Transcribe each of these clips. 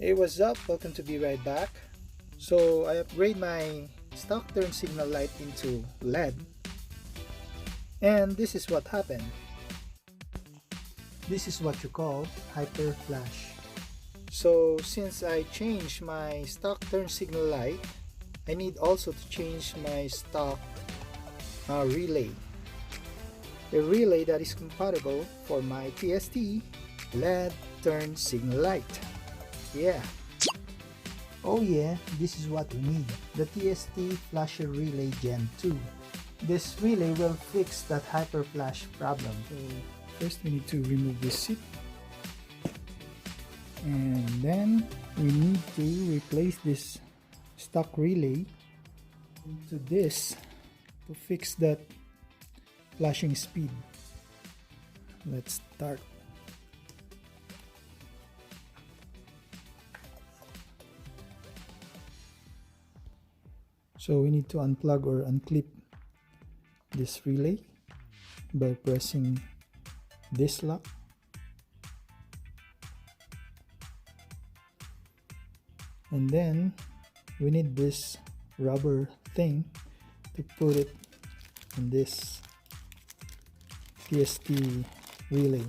Hey, what's up? Welcome to Be Right Back. So I upgrade my stock turn signal light into LED, and this is what happened. This is what you call hyper flash. So since I changed my stock turn signal light, I need also to change my stock relay. A relay that is compatible for my TST LED turn signal light. Yeah. Oh yeah, this is what we need. The TST Flasher Relay Gen 2. This relay will fix that hyper flash problem. So first we need to remove this seat. And then we need to replace this stock relay into this to fix that flashing speed. Let's start. So we need to unplug or unclip this relay by pressing this lock. And then we need this rubber thing to put it in this TST relay.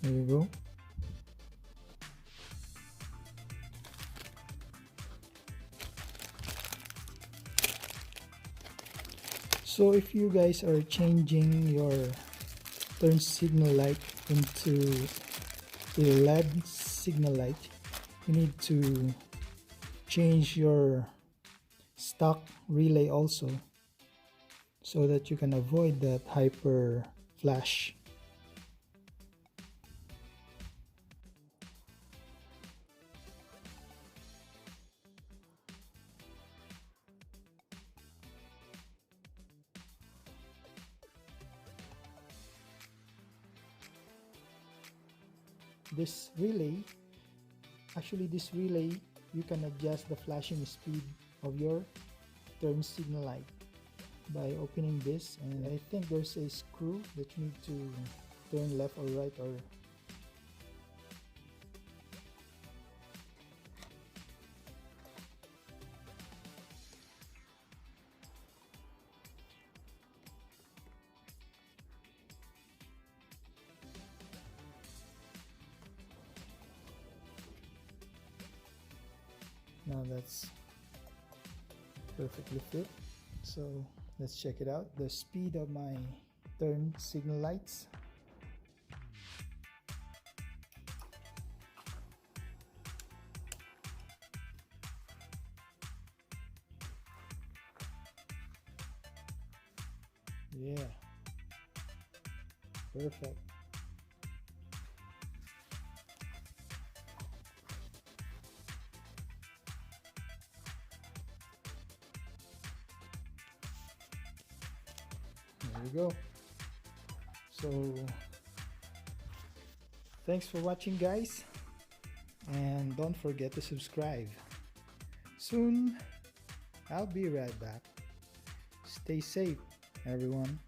There you go. So if you guys are changing your turn signal light into a LED signal light, you need to change your stock relay also so that you can avoid that hyper flash. This relay, you can adjust the flashing speed of your turn signal light by opening this, and I think there's a screw that you need to turn left or right or now that's perfectly fit. So let's check it out. The speed of my turn signal lights. Yeah, perfect. There you go. So thanks for watching, guys, and don't forget to subscribe. Soon I'll be right back. Stay safe, everyone.